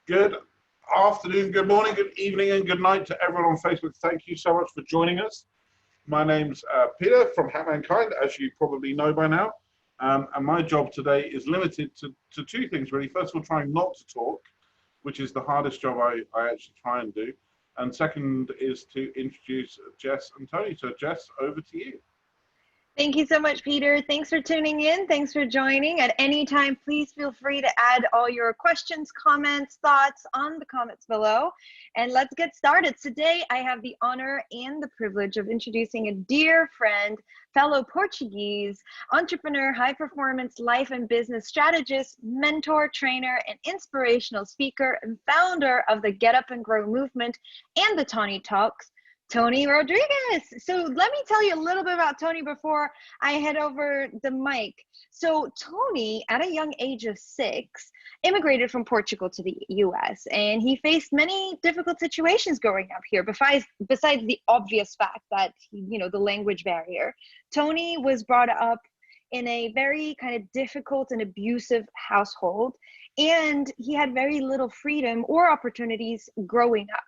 Good afternoon, good morning, good evening, and good night to everyone on Facebook. Thank you so much for joining us. My name's Peter from Hack Mankind, as you probably know by now. And my job today is limited to two things, really. First of all, trying not to talk, which is the hardest job I actually try and do. And second is to introduce Jess and Tony. So, Jess, over to you. Thank you so much, Peter. Thanks for tuning in. Thanks for joining. At any time, please feel free to add all your questions, comments, thoughts on the comments below. And let's get started. Today, I have the honor and the privilege of introducing a dear friend, fellow Portuguese, entrepreneur, high-performance life and business strategist, mentor, trainer, and inspirational speaker, and founder of the Get Up and Grow movement and the Tony Talks, Tony Rodrigues. So let me tell you a little bit about Tony before I head over the mic. So Tony, at a young age of 6, immigrated from Portugal to the US, and he faced many difficult situations growing up here, besides the obvious fact that, the language barrier. Tony was brought up in a very kind of difficult and abusive household, and he had very little freedom or opportunities growing up.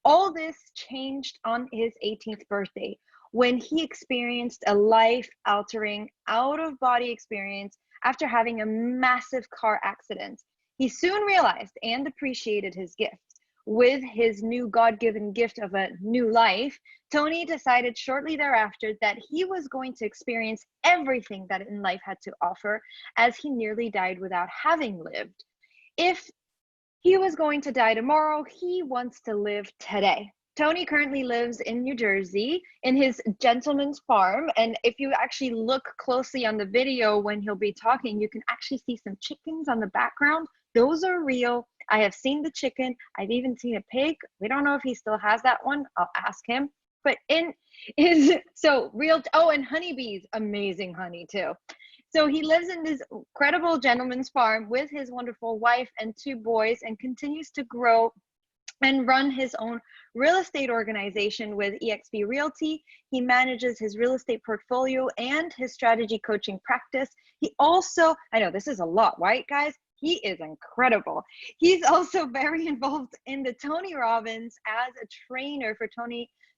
All this changed on his 18th birthday when he experienced a life-altering, out-of-body experience after having a massive car accident. He soon realized and appreciated his gift. With his new God-given gift of a new life, Tony decided shortly thereafter that he was going to experience everything that in life had to offer, as he nearly died without having lived. If he was going to die tomorrow, he wants to live today. Tony currently lives in New Jersey in his gentleman's farm. And if you actually look closely on the video when he'll be talking, you can actually see some chickens on the background. Those are real. I have seen the chicken. I've even seen a pig. We don't know if he still has that one. I'll ask him. But oh, and honeybees, amazing honey too. So he lives in this incredible gentleman's farm with his wonderful wife and 2 boys, and continues to grow and run his own real estate organization with eXp Realty. He manages his real estate portfolio and his strategy coaching practice. He also, I know this is a lot, right, guys? He is incredible. He's also very involved in the Tony Robbins as a trainer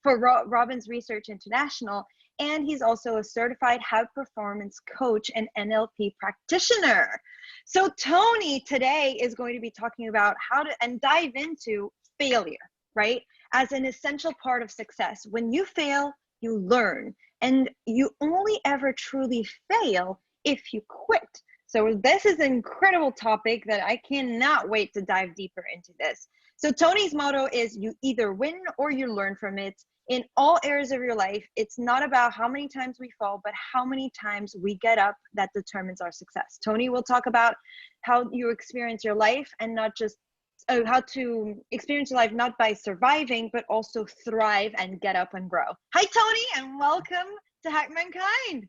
for Robbins Research International. And he's also a certified high performance coach and NLP practitioner. So Tony today is going to be talking about how to dive into failure, right? As an essential part of success. When you fail, you learn, and you only ever truly fail if you quit. So this is an incredible topic that I cannot wait to dive deeper into this. So Tony's motto is you either win or you learn from it. In all areas of your life, it's not about how many times we fall, but how many times we get up that determines our success. Tony will talk about how you experience your life, and not just how to experience your life, not by surviving, but also thrive and get up and grow. Hi, Tony, and welcome to Hack Mankind.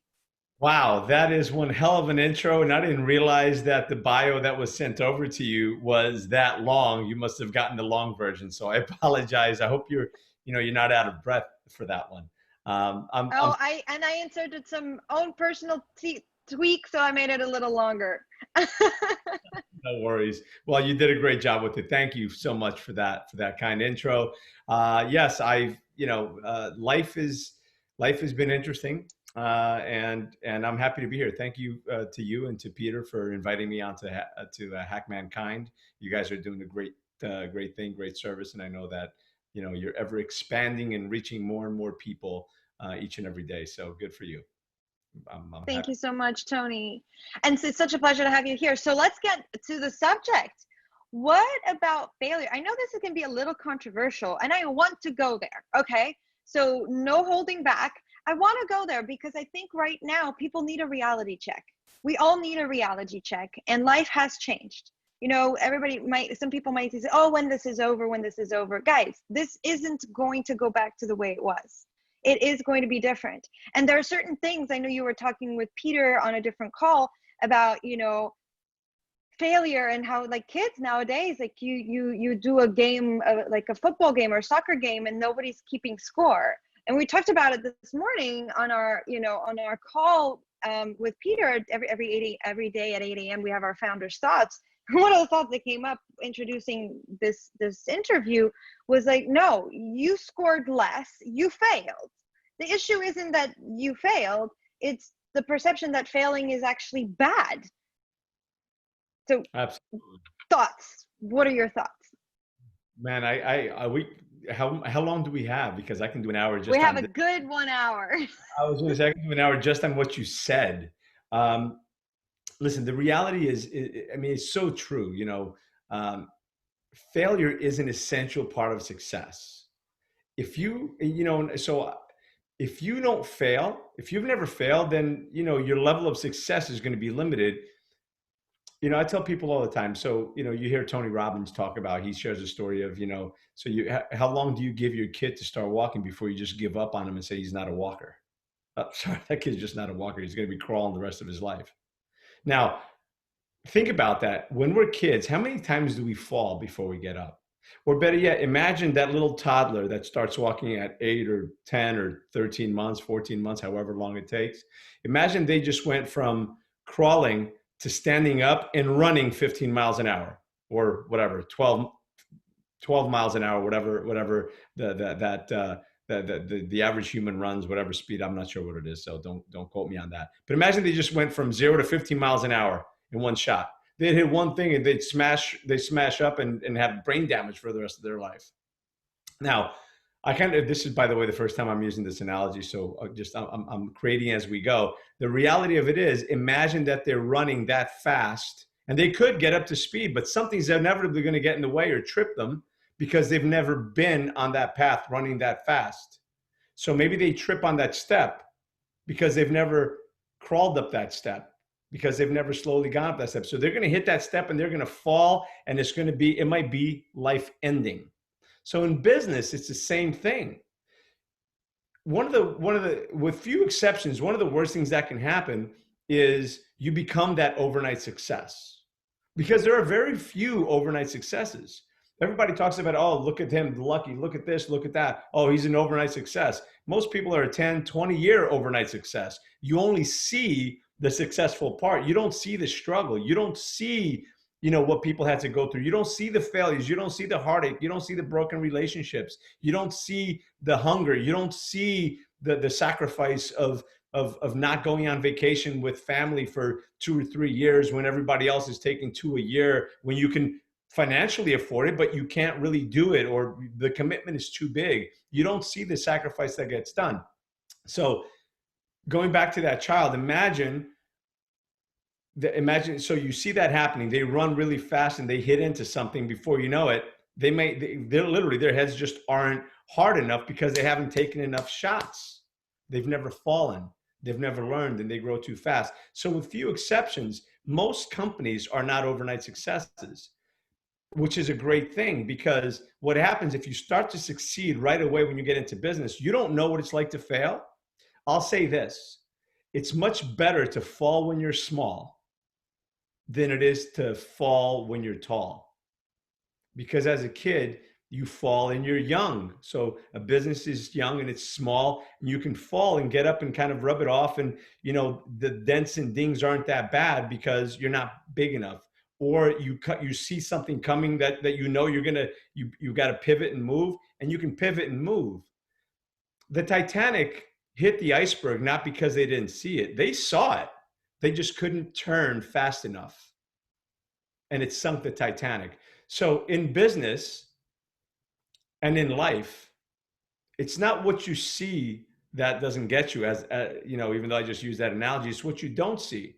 Wow, that is one hell of an intro, and I didn't realize that the bio that was sent over to you was that long. You must have gotten the long version, so I apologize. I hope you're not out of breath for that one. I inserted some own personal tweaks, so I made it a little longer. No worries. Well, you did a great job with it. Thank you so much for that kind intro. Yes, life has been interesting, and I'm happy to be here. Thank you to you and to Peter for inviting me on to Hack Mankind. You guys are doing a great thing, great service, and I know that you're ever expanding and reaching more and more people each and every day. So good for you. Thank you so much, Tony. And it's such a pleasure to have you here. So let's get to the subject. What about failure? I know this can be a little controversial, and I want to go there. Okay. So no holding back. I want to go there because I think right now people need a reality check. We all need a reality check, and life has changed. Some people might say, oh, when this is over. Guys, this isn't going to go back to the way it was. It is going to be different. And there are certain things, I know you were talking with Peter on a different call about, failure, and how like kids nowadays, like you do a game, like a football game or a soccer game, and nobody's keeping score. And we talked about it this morning on our call with Peter every day at 8 a.m. We have our founders' thoughts, one of the thoughts that came up introducing this interview was like, no, you scored less, you failed. The issue isn't that you failed, it's the perception that failing is actually bad. So Absolutely. thoughts, what are your thoughts? Man, how long do we have? Because I can do an hour just we have on a this. good 1 hour. I was going to say I can do an hour just on what you said. Listen, the reality is, I mean, it's so true. You know, failure is an essential part of success. If you, you know, so if you don't fail, if you've never failed, then, you know, your level of success is going to be limited. You know, I tell people all the time. So, you know, you hear Tony Robbins talk about, he shares a story of, you know, so how long do you give your kid to start walking before you just give up on him and say he's not a walker? Sorry, that kid's just not a walker. He's going to be crawling the rest of his life. Now, think about that. When we're kids, how many times do we fall before we get up? Or better yet, imagine that little toddler that starts walking at 8 or 10 or 13 months, 14 months, however long it takes. Imagine they just went from crawling to standing up and running 15 miles an hour or whatever, 12 miles an hour, whatever the average human runs, whatever speed. I'm not sure what it is, so don't quote me on that. But imagine they just went from 0 to 15 miles an hour in one shot. They'd hit one thing and they smash up and have brain damage for the rest of their life. Now, this is, by the way, the first time I'm using this analogy, so I'm creating as we go. The reality of it is, imagine that they're running that fast, and they could get up to speed, but something's inevitably going to get in the way or trip them because they've never been on that path running that fast. So maybe they trip on that step because they've never crawled up that step, because they've never slowly gone up that step. So they're going to hit that step and they're going to fall, and it might be life ending. So in business, it's the same thing. With few exceptions, one of the worst things that can happen is you become that overnight success, because there are very few overnight successes. Everybody talks about, oh, look at him, lucky, look at this, look at that. Oh, he's an overnight success. Most people are a 10, 20-year overnight success. You only see the successful part. You don't see the struggle. You don't see, you know, what people had to go through. You don't see the failures. You don't see the heartache. You don't see the broken relationships. You don't see the hunger. You don't see the sacrifice of not going on vacation with family for 2 or 3 years when everybody else is taking 2 a year, when you can financially afford it, but you can't really do it, or the commitment is too big. You don't see the sacrifice that gets done. So going back to that child, imagine, so you see that happening. They run really fast and they hit into something. Before you know it, they're literally, their heads just aren't hard enough because they haven't taken enough shots. They've never fallen. They've never learned, and they grow too fast. So with few exceptions, most companies are not overnight successes, which is a great thing, because what happens if you start to succeed right away when you get into business, you don't know what it's like to fail. I'll say this: it's much better to fall when you're small than it is to fall when you're tall. Because as a kid, you fall and you're young. So a business is young and it's small, and you can fall and get up and kind of rub it off. And, you know, the dents and dings aren't that bad because you're not big enough. Or you see something coming that you know you got to pivot and move, and you can pivot and move. The Titanic hit the iceberg not because they didn't see it. They saw it. They just couldn't turn fast enough, and it sunk the Titanic. So in business and in life, it's not what you see that doesn't get you, as you know, even though I just used that analogy, it's what you don't see.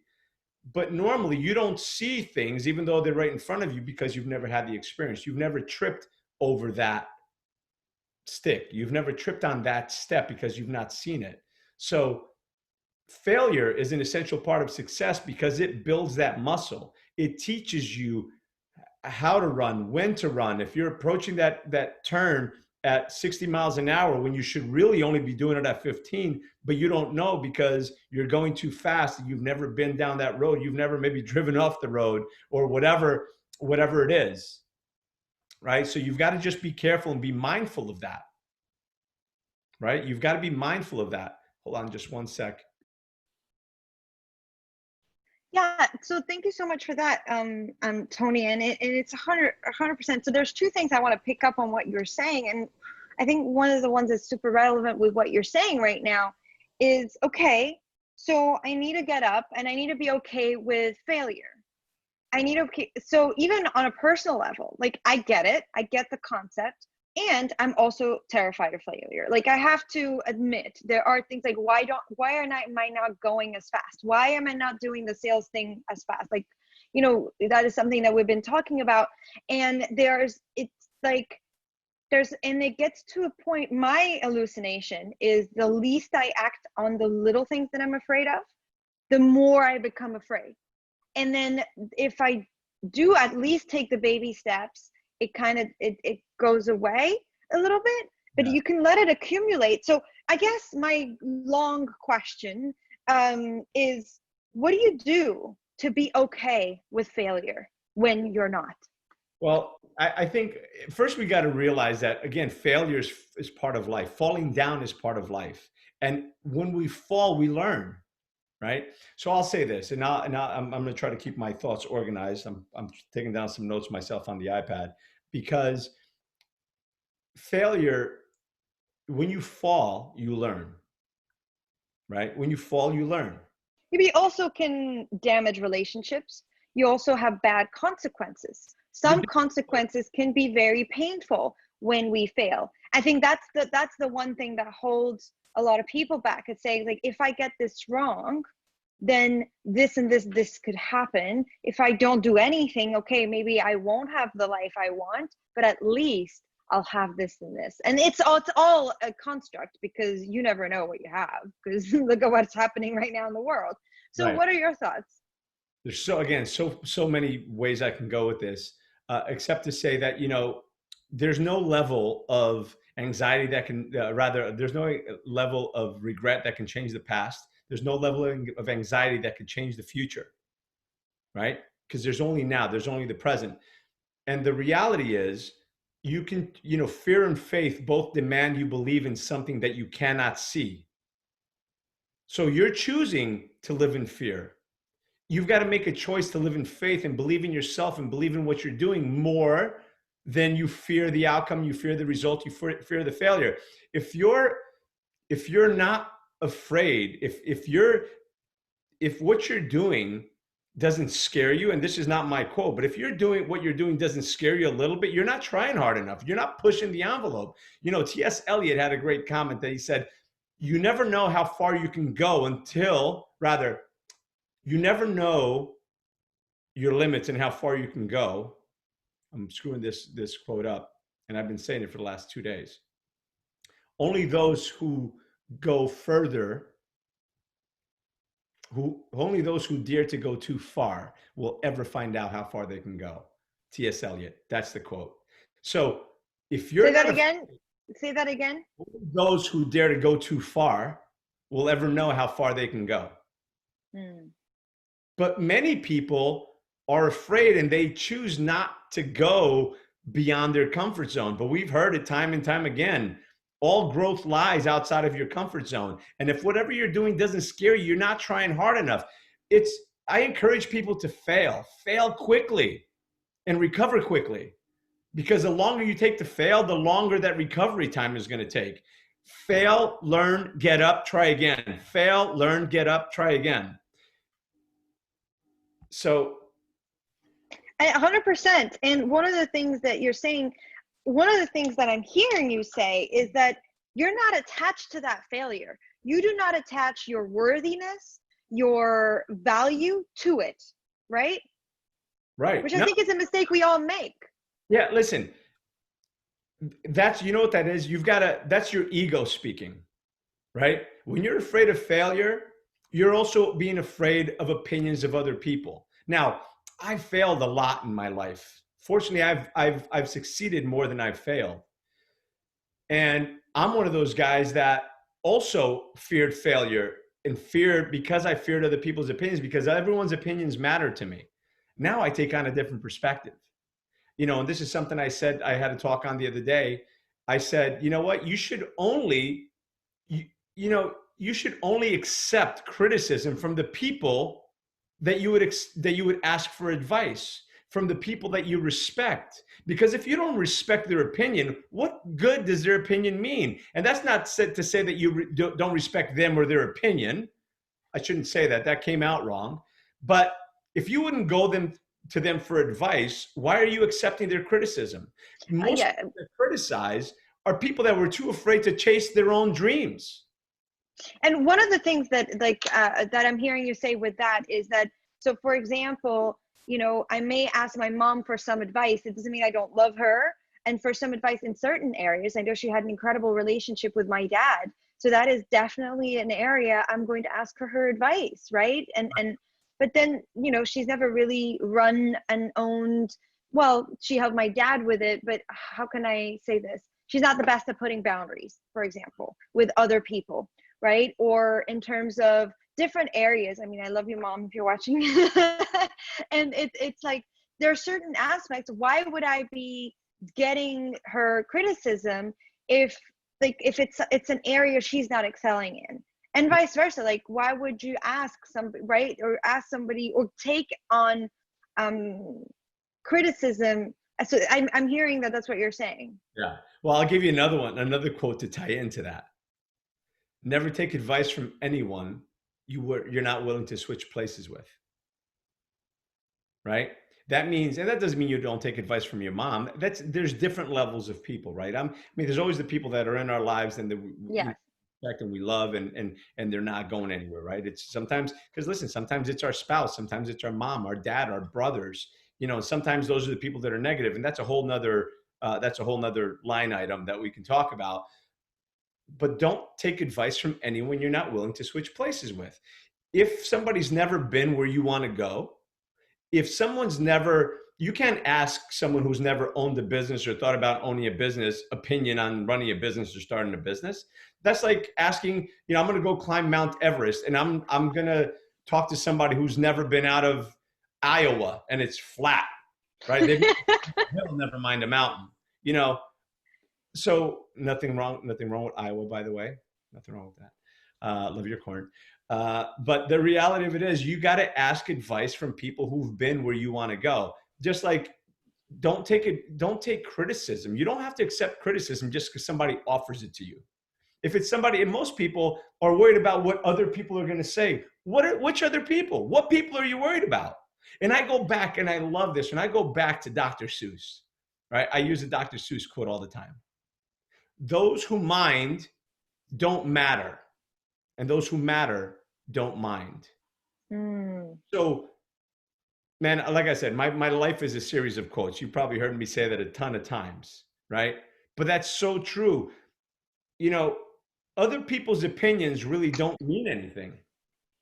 But normally you don't see things, even though they're right in front of you, because you've never had the experience. You've never tripped over that stick. You've never tripped on that step because you've not seen it. So failure is an essential part of success because it builds that muscle. It teaches you how to run, when to run. If you're approaching that turn at 60 miles an hour when you should really only be doing it at 15, but you don't know because you're going too fast and you've never been down that road. You've never maybe driven off the road or whatever it is, right? So you've got to just be careful and be mindful of that, right? You've got to be mindful of that. Hold on just one sec. Yeah, so thank you so much for that, Tony. And it's 100%. So there's two things I want to pick up on what you're saying. And I think one of the ones that's super relevant with what you're saying right now is, okay, so I need to get up and I need to be okay with failure. So even on a personal level, like I get it, I get the concept, and I'm also terrified of failure. Like I have to admit, there are things like am I not going as fast? Why am I not doing the sales thing as fast? Like, that is something that we've been talking about. And and it gets to a point, my hallucination is the least I act on the little things that I'm afraid of, the more I become afraid. And then if I do at least take the baby steps, it goes away a little bit, but you can let it accumulate. So I guess my long question is, what do you do to be okay with failure when you're not? Well, I think first we got to realize that, again, failure is part of life. Falling down is part of life. And when we fall, we learn. Right. So I'll say this, and now I'm going to try to keep my thoughts organized. I'm taking down some notes myself on the iPad, because failure, when you fall, you learn. Right. When you fall, you learn. Maybe also can damage relationships. You also have bad consequences. Some consequences can be very painful when we fail. I think that's the one thing that holds a lot of people back. It's saying, like, if I get this wrong, then this and this could happen. If I don't do anything, okay, maybe I won't have the life I want, but at least I'll have this and this. And it's all a construct, because you never know what you have, because look at what's happening right now in the world. So Right. what are your thoughts? There's so many ways I can go with this, except to say that, there's no level of anxiety that can, there's no level of regret that can change the past. There's no level of anxiety that can change the future, right? Because there's only now, there's only the present. And the reality is, you can, fear and faith both demand you believe in something that you cannot see. So you're choosing to live in fear. You've got to make a choice to live in faith and believe in yourself and believe in what you're doing more than you fear the outcome, you fear the result, you fear the failure. If you're not afraid, if what you're doing doesn't scare you, and this is not my quote, but if what you're doing doesn't scare you a little bit, you're not trying hard enough. You're not pushing the envelope. T.S. Eliot had a great comment that he said, you never know how far you can go you never know your limits and how far you can go. I'm screwing this quote up, and I've been saying it for the last 2 days. Only those who go further, only those who dare to go too far will ever find out how far they can go. T.S. Eliot, that's the quote. So if you're Say that again. Those who dare to go too far will ever know how far they can go. But many people are afraid and they choose not to go beyond their comfort zone. But we've heard it time and time again. All growth lies outside of your comfort zone. And if whatever you're doing doesn't scare you, you're not trying hard enough. I encourage people to fail quickly and recover quickly. Because the longer you take to fail, the longer that recovery time is going to take. Fail, learn, get up, try again. Fail, learn, get up, try again. So 100%. And one of the things that you're saying, one of the things that I'm hearing you say is that you're not attached to that failure. You do not attach your worthiness, your value to it, right? Right. Which I think is a mistake we all make. Yeah, listen, you know what that is? That's your ego speaking, right? When you're afraid of failure, you're also being afraid of opinions of other people. Now, I've failed a lot in my life. Fortunately, I've succeeded more than I've failed. And I'm one of those guys that also feared failure and because I feared other people's opinions, because everyone's opinions matter to me. Now I take on a different perspective. And this is something I said, I had a talk on the other day. I said, you know what, you should only accept criticism from the people that you would ask for advice from the people that you respect. Because if you don't respect their opinion, what good does their opinion mean? And that's not said to say that you don't respect them or their opinion. I shouldn't say that. That came out wrong. But if you wouldn't go to them for advice, why are you accepting their criticism? Most people that criticize are people that were too afraid to chase their own dreams. And one of the things that that I'm hearing you say with that is that, so for example, you know, I may ask my mom for some advice. It doesn't mean I don't love her. And for some advice in certain areas, I know she had an incredible relationship with my dad. So that is definitely an area I'm going to ask for her advice, right? But then, you know, she's never really run and owned, well, she helped my dad with it, but how can I say this? She's not the best at putting boundaries, for example, with other people, right? Or in terms of different areas. I mean, I love you, Mom, if you're watching. And it's like, there are certain aspects. Why would I be getting her criticism if it's an area she's not excelling in? And vice versa. Like, why would you ask somebody, right? Or ask somebody or take on criticism? So I'm hearing that that's what you're saying. Yeah. Well, I'll give you another quote to tie into that. Never take advice from anyone you're not willing to switch places with. Right? That means, and that doesn't mean you don't take advice from your mom. There's different levels of people, right? I mean, there's always the people that are in our lives and we respect and we love and they're not going anywhere, right? It's sometimes, because listen, sometimes it's our spouse, sometimes it's our mom, our dad, our brothers, you know, sometimes those are the people that are negative, and that's a whole nother line item that we can talk about. But don't take advice from anyone you're not willing to switch places with. If somebody's never been where you want to go, if someone's never, you can't ask someone who's never owned a business or thought about owning a business opinion on running a business or starting a business. That's like asking, you know, I'm going to go climb Mount Everest and I'm going to talk to somebody who's never been out of Iowa and it's flat, right? They've never mind a mountain, you know. So nothing wrong with Iowa, by the way. Nothing wrong with that. Love your corn. But the reality of it is you got to ask advice from people who've been where you want to go. Just like don't take criticism. You don't have to accept criticism just because somebody offers it to you. If it's somebody, and most people are worried about what other people are going to say. Which other people? What people are you worried about? And I go back, and I love this, and I go back to Dr. Seuss, right? I use a Dr. Seuss quote all the time. Those who mind don't matter, and those who matter don't mind. So, man, like I said, my life is a series of quotes. You probably heard me say that a ton of times, right? But that's so true. You know, other people's opinions really don't mean anything.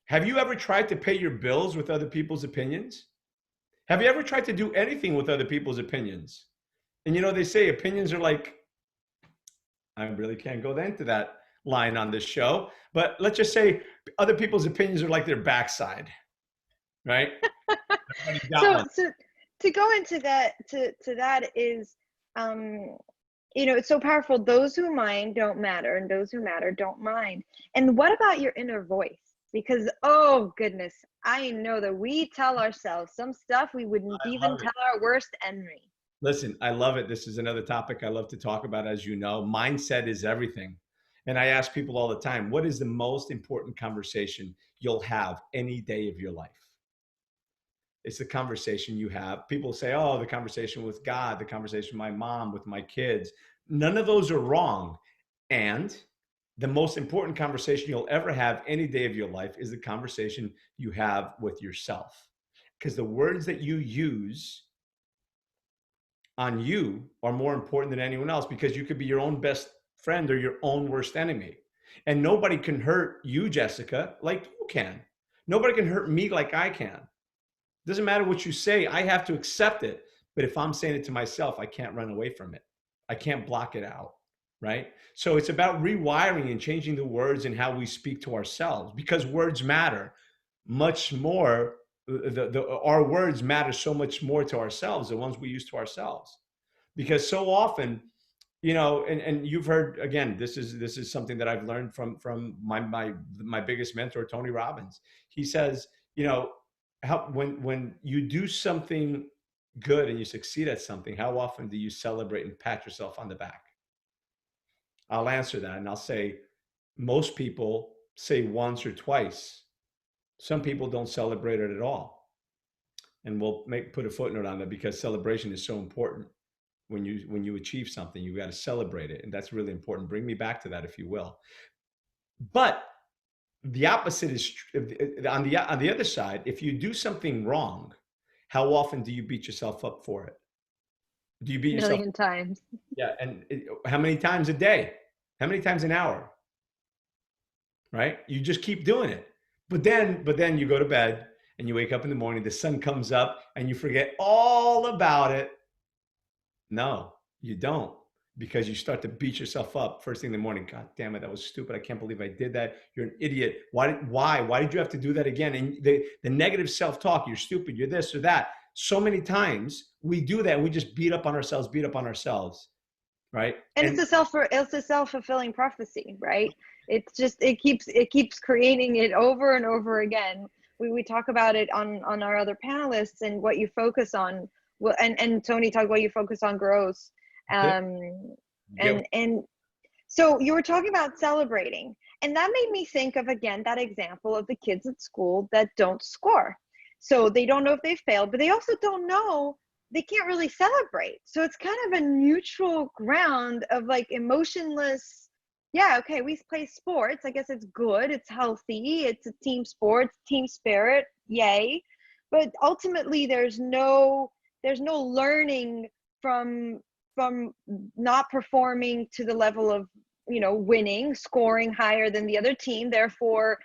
Have you ever tried to pay your bills with other people's opinions? Have you ever tried to do anything with other people's opinions? And you know, they say opinions are like, I really can't go into that line on this show, but let's just say other people's opinions are like their backside, right? So to go into that, to that is, you know, it's so powerful. Those who mind don't matter, and those who matter don't mind. And what about your inner voice? Because, oh goodness, I know that we tell ourselves some stuff we wouldn't even tell our worst enemy. Listen, I love it. This is another topic I love to talk about, as you know. Mindset is everything. And I ask people all the time, what is the most important conversation you'll have any day of your life? It's the conversation you have. People say, oh, the conversation with God, the conversation with my mom, with my kids. None of those are wrong. And the most important conversation you'll ever have any day of your life is the conversation you have with yourself. Because the words that you use on you are more important than anyone else, because you could be your own best friend or your own worst enemy. And nobody can hurt you, Jessica, like you can. Nobody can hurt me like I can. Doesn't matter what you say, I have to accept it. But if I'm saying it to myself, I can't run away from it. I can't block it out, right? So it's about rewiring and changing the words and how we speak to ourselves, because words matter much more. Our words matter so much more to ourselves, the ones we use to ourselves. Because so often, you know, and you've heard, again, this is something that I've learned from my biggest mentor, Tony Robbins. He says, you know, when you do something good and you succeed at something, how often do you celebrate and pat yourself on the back? I'll answer that and I'll say most people say once or twice. Some people don't celebrate it at all. And we'll put a footnote on that because celebration is so important. When you achieve something, you got to celebrate it, and that's really important. Bring me back to that, if you will. But the opposite is on the other side. If you do something wrong, how often do you beat yourself up for it? Do you beat yourself? Million times. Yeah, and how many times a day? How many times an hour? Right? You just keep doing it. But then you go to bed and you wake up in the morning, the sun comes up and you forget all about it. No, you don't, because you start to beat yourself up first thing in the morning. God damn it, that was stupid. I can't believe I did that. You're an idiot. Why did you have to do that again? And the negative self-talk, you're stupid, you're this or that. So many times we do that. We just beat up on ourselves, right? And it's a self-fulfilling prophecy, right? It's just, it keeps creating it over and over again. We talk about it on our other panelists, and what you focus on. Well, and Tony talked about you focus on growth. And so you were talking about celebrating, and that made me think of, again, that example of the kids at school that don't score. So they don't know if they failed, but they also don't know, they can't really celebrate. So it's kind of a neutral ground of like emotionless, yeah, okay, we play sports. I guess it's good, it's healthy, it's a team sport, team spirit, yay. But ultimately there's no learning from not performing to the level of, winning, scoring higher than the other team, therefore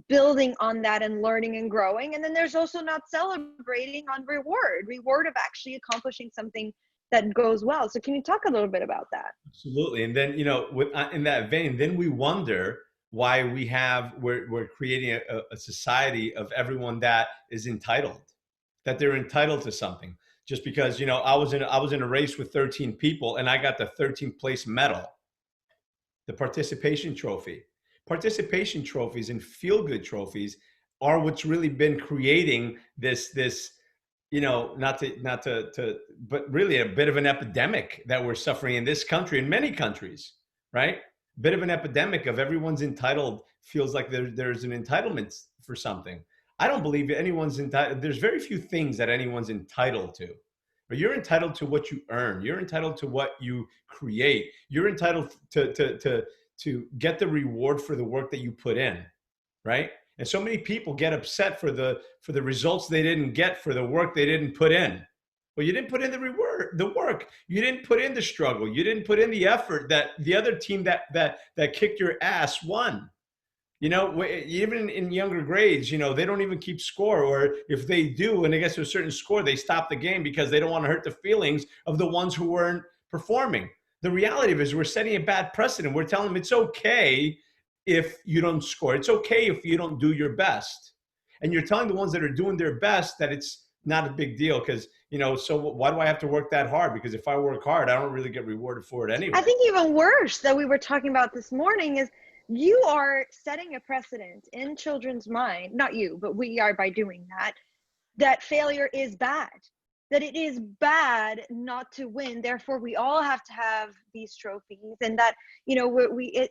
building on that and learning and growing. And then there's also not celebrating on reward of actually accomplishing something that goes well. So can you talk a little bit about that? Absolutely. And then, in that vein, then we wonder why we're creating a society of everyone that is entitled, that they're entitled to something. Just because, I was in a race with 13 people and I got the 13th place medal, the participation trophy. Participation trophies and feel-good trophies are what's really been creating this, but really a bit of an epidemic that we're suffering in this country, in many countries, right? A bit of an epidemic of everyone's entitled, feels like there's an entitlement for something. I don't believe anyone's entitled. There's very few things that anyone's entitled to. But you're entitled to what you earn. You're entitled to what you create. You're entitled to get the reward for the work that you put in, right? And so many people get upset for the results they didn't get for the work they didn't put in. Well, you didn't put in the work. You didn't put in the struggle. You didn't put in the effort that the other team that kicked your ass won. Even in younger grades, they don't even keep score, or if they do, and they get to a certain score, they stop the game because they don't want to hurt the feelings of the ones who weren't performing. The reality of it is we're setting a bad precedent. We're telling them it's okay if you don't score. It's okay if you don't do your best. And you're telling the ones that are doing their best that it's not a big deal because, so why do I have to work that hard? Because if I work hard, I don't really get rewarded for it anyway. I think even worse that we were talking about this morning is you are setting a precedent in children's mind, not you, but we are by doing that failure is bad, that it is bad not to win. Therefore, we all have to have these trophies, and that,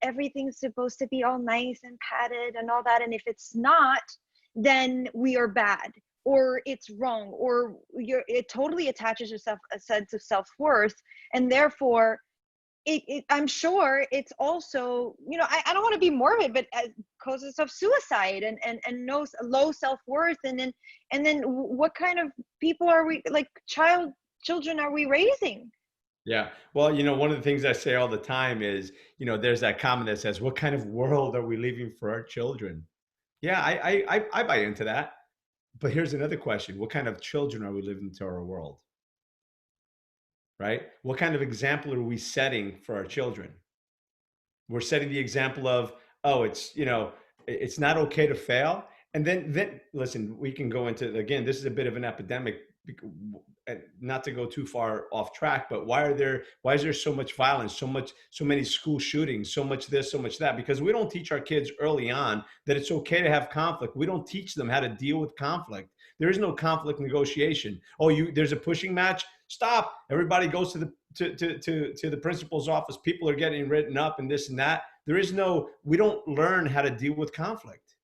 everything's supposed to be all nice and padded and all that. And if it's not, then we are bad, or it's wrong, or it totally attaches yourself a sense of self-worth. And therefore, I'm sure it's also, I don't want to be morbid, but causes of suicide and no low self-worth. And then what kind of people are we, like children are we raising? Yeah. Well, one of the things I say all the time is, there's that comment that says, what kind of world are we leaving for our children? Yeah, I buy into that. But here's another question. What kind of children are we leaving to our world? Right? What kind of example are we setting for our children? We're setting the example of, it's not okay to fail. And then listen, we can go into, again, this is a bit of an epidemic, not to go too far off track, but why is there so much violence, so many school shootings, so much this, so much that? Because we don't teach our kids early on that it's okay to have conflict. We don't teach them how to deal with conflict. There is no conflict negotiation. Oh, there's a pushing match. Stop. Everybody goes to the principal's office. People are getting written up and this and that. We don't learn how to deal with conflict.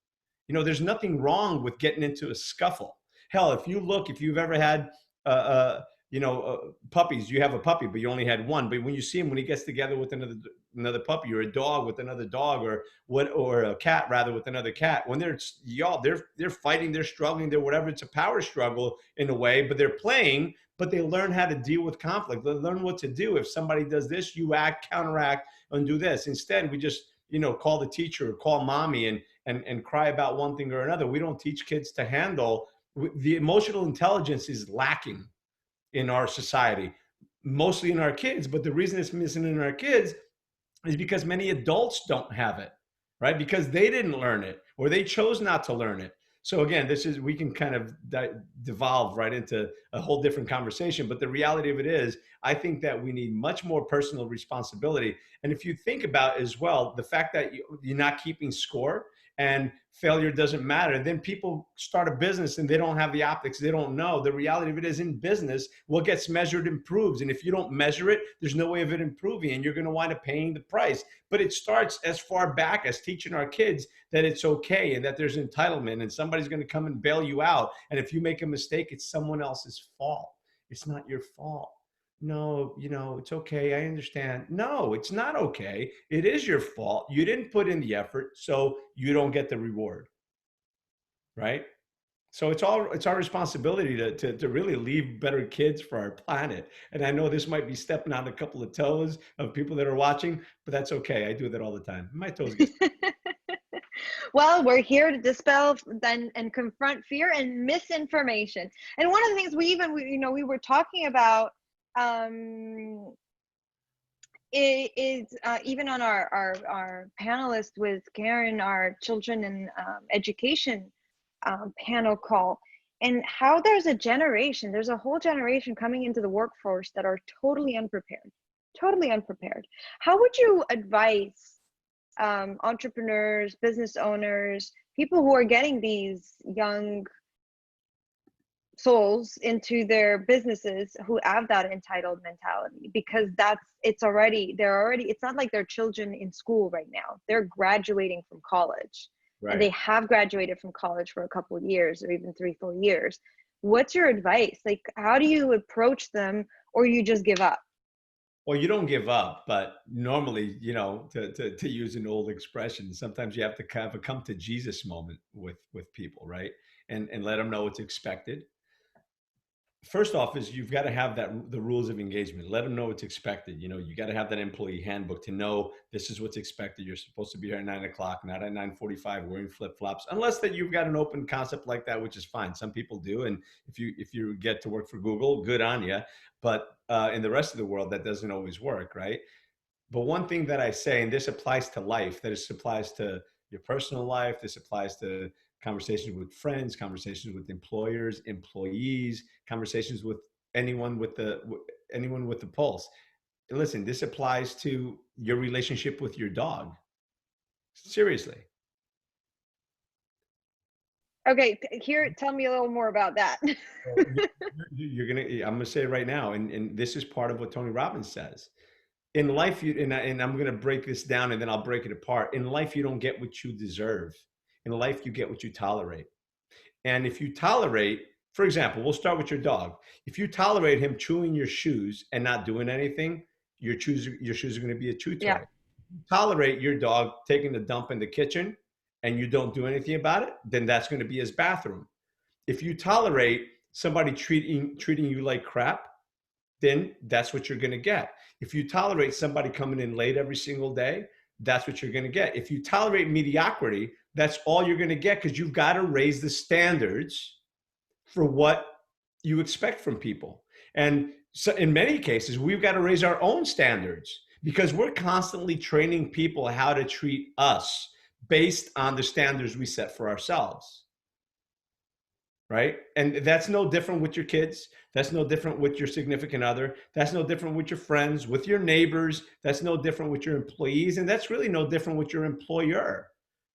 There's nothing wrong with getting into a scuffle. Hell, if you've ever had puppies, you have a puppy, but you only had one. But when you see him, when he gets together with another puppy, or a dog with another dog, or a cat rather with another cat, when they're fighting, they're struggling, they're whatever. It's a power struggle in a way, but they're playing. But they learn how to deal with conflict. They learn what to do. If somebody does this, you act, counteract, and do this. Instead, we just call the teacher or call mommy and cry about one thing or another. We don't teach kids to handle. The emotional intelligence is lacking in our society, mostly in our kids. But the reason it's missing in our kids is because many adults don't have it, right? Because they didn't learn it, or they chose not to learn it. So again, we can kind of devolve right into a whole different conversation. But the reality of it is, I think that we need much more personal responsibility. And if you think about as well, the fact that you're not keeping score and failure doesn't matter, then people start a business and they don't have the optics. They don't know. The reality of it is, in business, what gets measured improves. And if you don't measure it, there's no way of it improving, and you're going to wind up paying the price. But it starts as far back as teaching our kids that it's okay and that there's entitlement, and somebody's going to come and bail you out. And if you make a mistake, it's someone else's fault. It's not your fault. No, it's okay. I understand. No, it's not okay. It is your fault. You didn't put in the effort, so you don't get the reward. Right? So it's our responsibility to really leave better kids for our planet. And I know this might be stepping on a couple of toes of people that are watching, but that's okay. I do that all the time. My toes get Well, we're here to dispel and confront fear and misinformation. And one of the things we were talking about even on our panelist with Karen, our children and education panel call, and how there's a whole generation coming into the workforce that are totally unprepared. How would you advise entrepreneurs, business owners, people who are getting these young souls into their businesses who have that entitled mentality? Because it's not like they're children in school right now. They're graduating from college. Right. And they have graduated from college for a couple of years, or even 3-4 years. What's your advice? Like, how do you approach them, or you just give up? Well, you don't give up, but normally, to use an old expression, sometimes you have to have a come to Jesus moment with people, right? And let them know what's expected. First off is you've got to have the rules of engagement. Let them know what's expected. You got to have that employee handbook to know this is what's expected. You're supposed to be here at 9 o'clock, not at 9:45 wearing flip-flops, unless that you've got an open concept like that, which is fine. Some people do. And if you get to work for Google, good on you. But in the rest of the world, that doesn't always work, right? But one thing that I say, and this applies to life, this applies to your personal life, this applies to conversations with friends, conversations with employers, employees, conversations with anyone with the pulse. Listen, this applies to your relationship with your dog. Seriously. Okay, tell me a little more about that. I'm gonna say it right now, and this is part of what Tony Robbins says. In life, and I'm gonna break this down, and then I'll break it apart. In life, you don't get what you deserve. In life, you get what you tolerate. And if you tolerate, for example, we'll start with your dog. If you tolerate him chewing your shoes and not doing anything, your shoes are going to be a chew toy. Yeah. You tolerate your dog taking the dump in the kitchen and you don't do anything about it, then that's going to be his bathroom. If you tolerate somebody treating you like crap, then that's what you're going to get. If you tolerate somebody coming in late every single day, that's what you're going to get. If you tolerate mediocrity, that's all you're going to get, because you've got to raise the standards for what you expect from people. And so in many cases, we've got to raise our own standards, because we're constantly training people how to treat us based on the standards we set for ourselves. Right? And that's no different with your kids. That's no different with your significant other. That's no different with your friends, with your neighbors. That's no different with your employees. And that's really no different with your employer,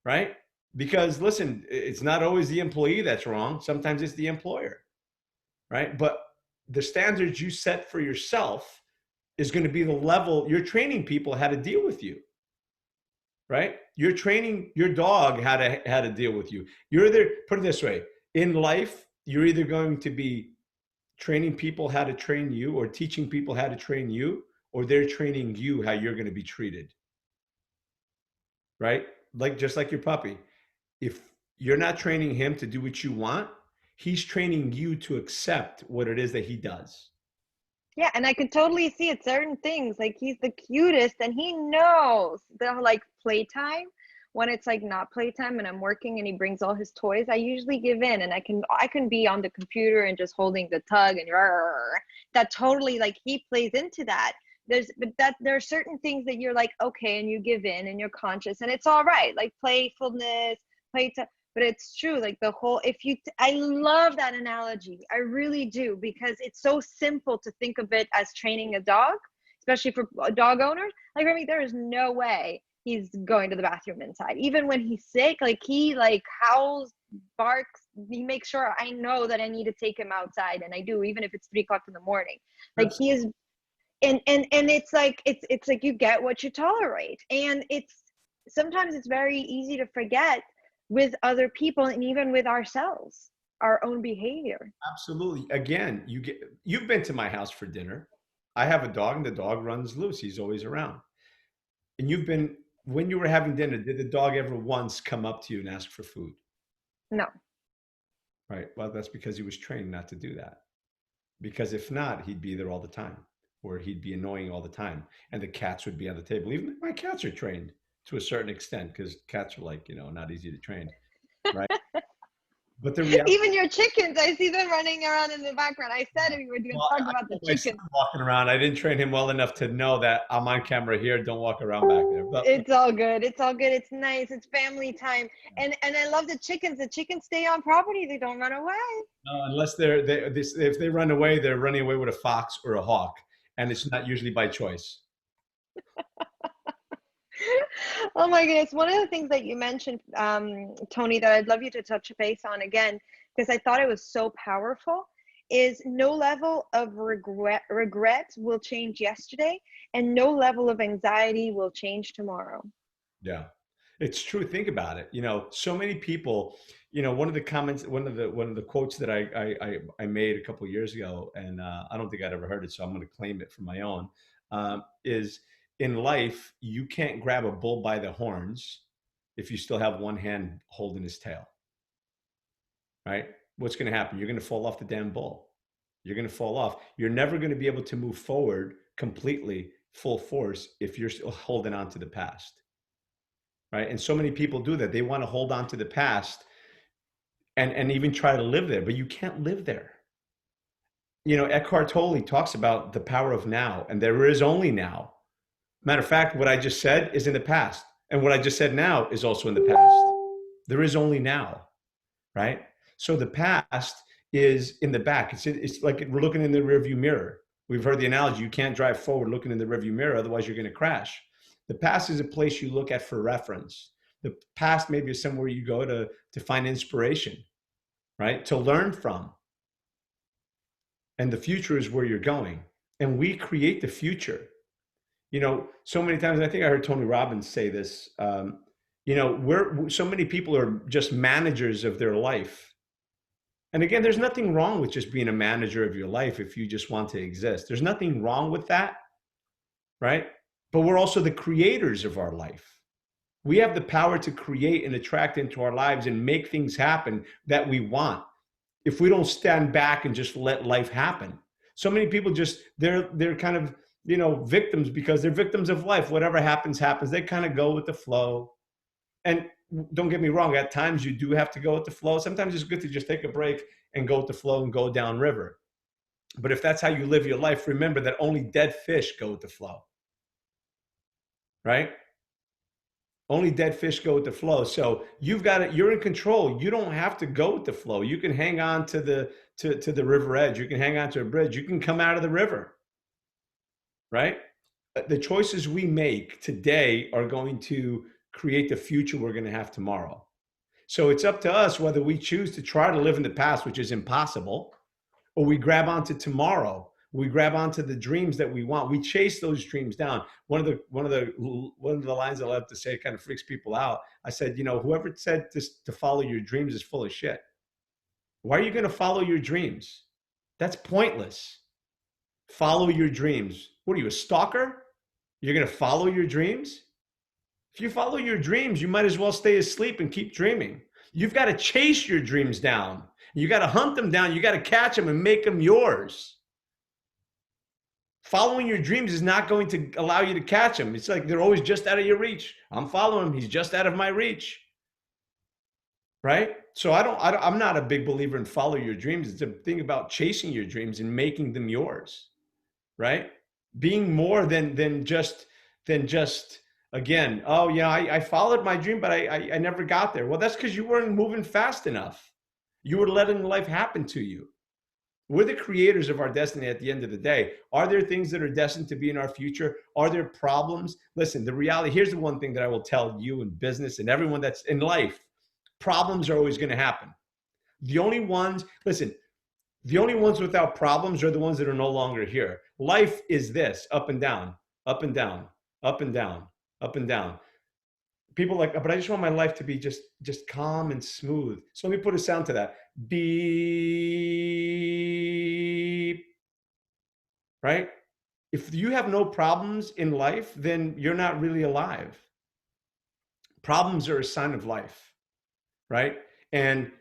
right? Because listen, it's not always the employee that's wrong. Sometimes it's the employer, right? But the standards you set for yourself is going to be the level you're training people how to deal with you, right? You're training your dog how to deal with you. You're either, put it this way, in life, you're either going to be training people how to train you or teaching people how to train you, or they're training you how you're going to be treated, right? Like, just like your puppy. If you're not training him to do what you want, he's training you to accept what it is that he does. Yeah, and I could totally see it. Certain things, like he's the cutest, and he knows the like playtime. When it's like not playtime and I'm working and he brings all his toys, I usually give in, and I can be on the computer and just holding the tug and that totally, like, he plays into that. There are certain things that you're like, okay, and you give in and you're conscious and it's all right, like playfulness, playtime. But it's true, like the whole, I love that analogy, I really do, because it's so simple to think of it as training a dog, especially for dog owners. Like, I mean, there is no way he's going to the bathroom inside, even when he's sick. Like, he like howls, barks, he makes sure I know that I need to take him outside, and I do, even if it's 3 o'clock in the morning. Like, he is, and it's like, it's like you get what you tolerate. And it's sometimes it's very easy to forget with other people and even with ourselves, our own behavior. Absolutely. Again, you've been to my house for dinner. I have a dog and the dog runs loose. He's always around. And when you were having dinner, did the dog ever once come up to you and ask for food? No. Right. Well, that's because he was trained not to do that. Because if not, he'd be there all the time, or he'd be annoying all the time. And the cats would be on the table. Even my cats are trained to a certain extent, because cats are like, not easy to train. Right. But the reality, even your chickens, I see them running around in the background. I said we were going to talk about the chickens. Walking around, I didn't train him well enough to know that I'm on camera here. Don't walk around back there. But it's all good. It's all good. It's nice. It's family time. And I love the chickens. The chickens stay on property. They don't run away. No, unless if they run away, they're running away with a fox or a hawk, and it's not usually by choice. Oh my goodness. One of the things that you mentioned, Tony, that I'd love you to touch base on again, because I thought it was so powerful, is no level of regret will change yesterday, and no level of anxiety will change tomorrow. Yeah, it's true. Think about it. So many people, one of the comments, one of the quotes that I made a couple of years ago, and I don't think I'd ever heard it, so I'm going to claim it for my own, is, in life, you can't grab a bull by the horns if you still have one hand holding his tail, right? What's going to happen? You're going to fall off the damn bull. You're going to fall off. You're never going to be able to move forward completely, full force, if you're still holding on to the past, right? And so many people do that. They want to hold on to the past and even try to live there, but you can't live there. Eckhart Tolle talks about the power of now, and there is only now. Matter of fact, what I just said is in the past, and what I just said now is also in the past. There is only now, right? So the past is in the back. It's like we're looking in the rearview mirror. We've heard the analogy: you can't drive forward looking in the rearview mirror, otherwise you're going to crash. The past is a place you look at for reference. The past maybe is somewhere you go to find inspiration, right? To learn from. And the future is where you're going. And we create the future. So many times, I think I heard Tony Robbins say this, so many people are just managers of their life. And again, there's nothing wrong with just being a manager of your life if you just want to exist. There's nothing wrong with that, right? But we're also the creators of our life. We have the power to create and attract into our lives and make things happen that we want, if we don't stand back and just let life happen. So many people they're kind of, victims, because they're victims of life. Whatever happens, happens. They kind of go with the flow. And don't get me wrong, at times you do have to go with the flow. Sometimes it's good to just take a break and go with the flow and go down river. But if that's how you live your life, remember that only dead fish go with the flow, right? Only dead fish go with the flow. So you're in control. You don't have to go with the flow. You can hang on to the river edge. You can hang on to a bridge. You can come out of the river. Right? The choices we make today are going to create the future we're going to have tomorrow. So it's up to us whether we choose to try to live in the past, which is impossible, or we grab onto tomorrow. We grab onto the dreams that we want. We chase those dreams down. One of the lines I love to say kind of freaks people out. I said, whoever said this to follow your dreams is full of shit. Why are you going to follow your dreams? That's pointless. Follow your dreams. What are you, a stalker? You're going to follow your dreams? If you follow your dreams, you might as well stay asleep and keep dreaming. You've got to chase your dreams down. You got to hunt them down. You got to catch them and make them yours. Following your dreams is not going to allow you to catch them. It's like they're always just out of your reach. I'm following him. He's just out of my reach. Right? So I'm not a big believer in follow your dreams. It's a thing about chasing your dreams and making them yours. Right? Being more than just again, oh yeah, I followed my dream, but I never got there. Well, that's because you weren't moving fast enough. You were letting life happen to you. We're the creators of our destiny at the end of the day. Are there things that are destined to be in our future? Are there problems? Listen, the reality, here's the one thing that I will tell you in business and everyone that's in life, problems are always going to happen. The only ones without problems are the ones that are no longer here. Life is this, up and down, up and down, up and down, up and down. People are like, but I just want my life to be just calm and smooth. So let me put a sound to that. Beep. Right? If you have no problems in life, then you're not really alive. Problems are a sign of life. Right? And,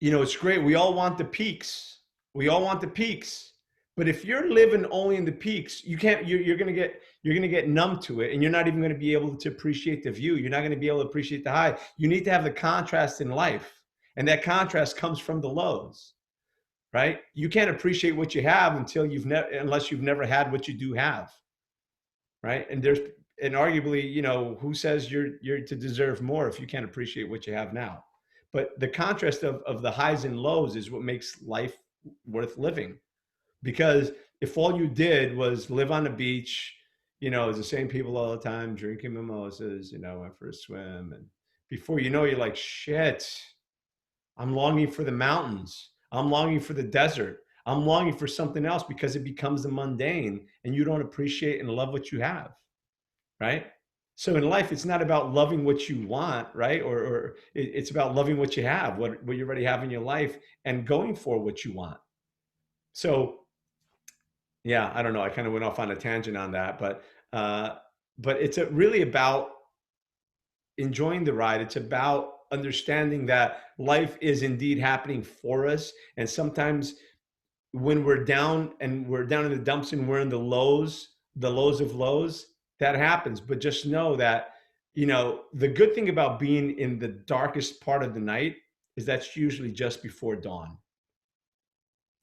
it's great. We all want the peaks. We all want the peaks. But if you're living only in the peaks, you're going to get numb to it, and you're not even going to be able to appreciate the view. You're not going to be able to appreciate the high. You need to have the contrast in life, and that contrast comes from the lows, right? You can't appreciate what you have unless you've never had what you do have, right? And arguably, who says you're to deserve more if you can't appreciate what you have now? But the contrast of the highs and lows is what makes life worth living. Because if all you did was live on the beach, it's the same people all the time, drinking mimosas, went for a swim. And before you know, you're like, shit, I'm longing for the mountains. I'm longing for the desert. I'm longing for something else, because it becomes the mundane and you don't appreciate and love what you have, right? So in life, it's not about loving what you want, right? Or it's about loving what you have, what you already have in your life, and going for what you want. So, yeah, I don't know. I kind of went off on a tangent on that, but it's really about enjoying the ride. It's about understanding that life is indeed happening for us. And sometimes when we're down in the dumps and we're in the lows of lows, that happens. But just know that, the good thing about being in the darkest part of the night is that's usually just before dawn.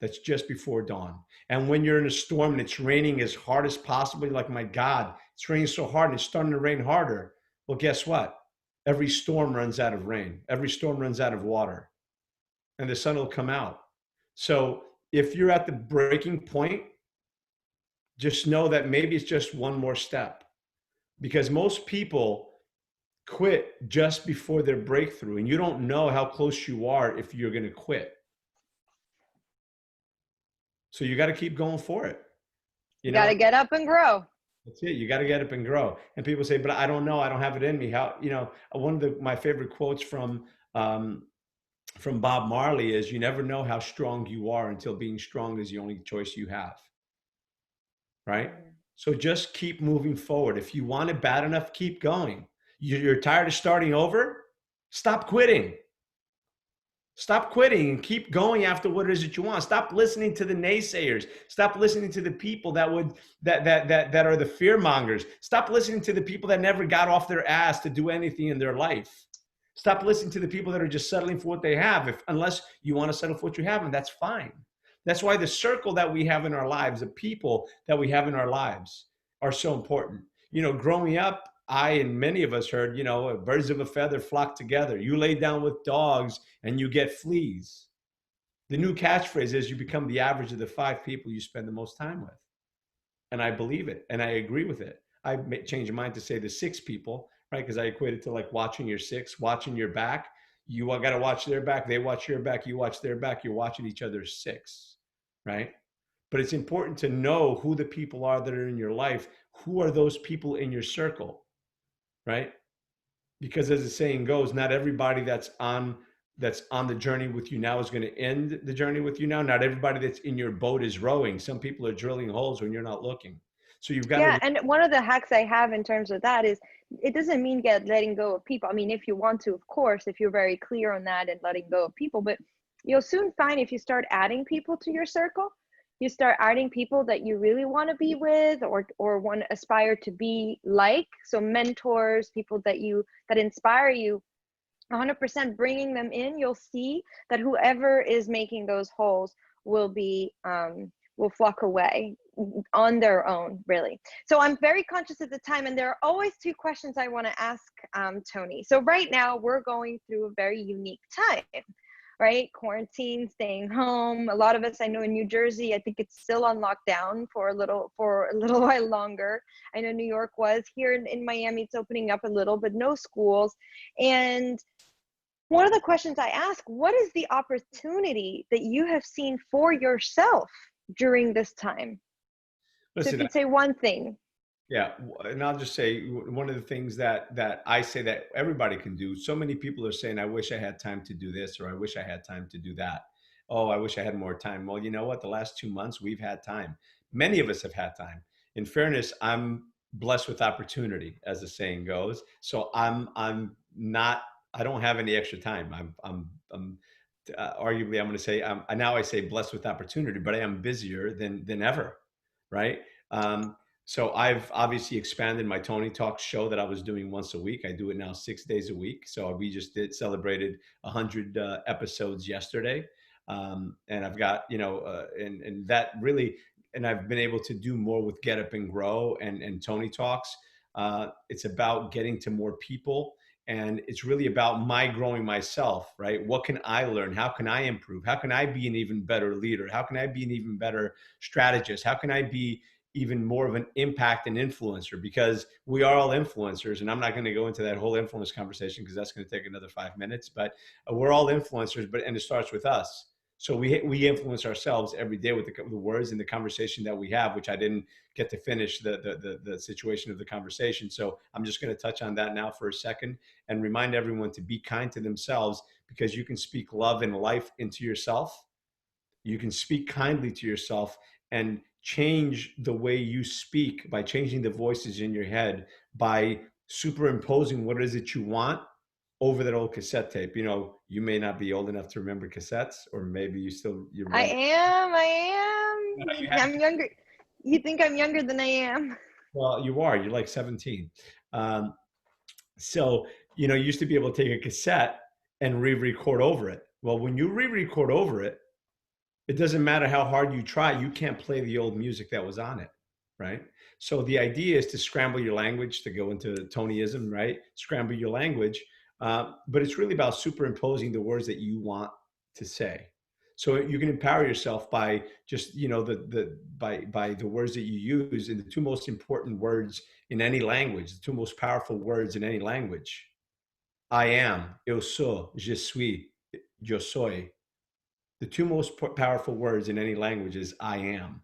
That's just before dawn. And when you're in a storm and it's raining as hard as possible, like, my God, it's raining so hard and it's starting to rain harder. Well, guess what? Every storm runs out of rain. Every storm runs out of water. And the sun will come out. So if you're at the breaking point, just know that maybe it's just one more step. Because most people quit just before their breakthrough. And you don't know how close you are if you're going to quit. So you got to keep going for it. You got to get up and grow. That's it. You got to get up and grow. And people say, but I don't know. I don't have it in me. How, one of my favorite quotes from Bob Marley is, you never know how strong you are until being strong is the only choice you have. Right? So just keep moving forward. If you want it bad enough, keep going. You're tired of starting over? Stop quitting. Stop quitting and keep going after what it is that you want. Stop listening to the naysayers. Stop listening to the people that are the fear mongers. Stop listening to the people that never got off their ass to do anything in their life. Stop listening to the people that are just settling for what they have. Unless you want to settle for what you have, and that's fine. That's why the circle that we have in our lives, the people that we have in our lives, are so important. Growing up, I and many of us heard, birds of a feather flock together. You lay down with dogs and you get fleas. The new catchphrase is, you become the average of the 5 people you spend the most time with. And I believe it. And I agree with it. I may change my mind to say the 6 people, right? Because I equate it to like watching your 6, watching your back. You got to watch their back. They watch your back. You watch their back. You're watching each other 6, right? But it's important to know who the people are that are in your life. Who are those people in your circle, right? Because as the saying goes, not everybody that's on the journey with you now is going to end the journey with you now. Not everybody that's in your boat is rowing. Some people are drilling holes when you're not looking. So you've got Yeah, to. and one of the hacks I have in terms of that is it doesn't mean letting go of people. I mean, if you want to, of course, if you're very clear on that and letting go of people, but you'll soon find if you start adding people to your circle, you start adding people that you really want to be with or want to aspire to be like. So mentors, people that inspire you, 100% bringing them in, you'll see that whoever is making those holes will flock away on their own, really. So I'm very conscious of the time, and there are always 2 questions I want to ask Tony. So right now we're going through a very unique time, right? Quarantine, staying home. A lot of us, I know in New Jersey, I think it's still on lockdown for a little while longer. I know New York was. Here in Miami, it's opening up a little, but no schools. And one of the questions I ask, what is the opportunity that you have seen for yourself during this time? So if Listen, you'd say one thing. yeah, and I'll just say one of the things that I say that everybody can do. So many people are saying, "I wish I had time to do this," or "I wish I had time to do that." Oh, I wish I had more time. Well, you know what? The last 2 months we've had time. Many of us have had time. In fairness, I'm blessed with opportunity, as the saying goes. So I'm not. I don't have any extra time. I'm arguably I'm going to say now I say blessed with opportunity, but I am busier than ever, right? So I've obviously expanded my Tony Talk show that I was doing once a week. I do it now 6 days a week. So we just celebrated 100 episodes yesterday, and I've got and that really, and I've been able to do more with Get Up and Grow and Tony Talks. It's about getting to more people. And it's really about my growing myself, right? What can I learn? How can I improve? How can I be an even better leader? How can I be an even better strategist? How can I be even more of an impact and influencer? Because we are all influencers, and I'm not going to go into that whole influence conversation because that's going to take another 5 minutes, but we're all influencers, and it starts with us. So we influence ourselves every day with the words and the conversation that we have, which I didn't get to finish the situation of the conversation. So I'm just going to touch on that now for a second and remind everyone to be kind to themselves, because you can speak love and life into yourself. You can speak kindly to yourself and change the way you speak by changing the voices in your head, by superimposing what it is that you want over that old cassette tape. You may not be old enough to remember cassettes, or maybe you I remember. am. I'm younger. You think I'm younger than I am. Well, you are. You're like 17. Um, so, you used to be able to take a cassette and re-record over it. Well, when you re-record over it, it doesn't matter how hard you try, you can't play the old music that was on it, right? So the idea is to scramble your language, to go into Tonyism, right? Scramble your language, but it's really about superimposing the words that you want to say. So you can empower yourself by just by the words that you use, and the 2 most important words in any language, the 2 most powerful words in any language: I am, eu sou, je suis, yo soy. The 2 most powerful words in any language is I am,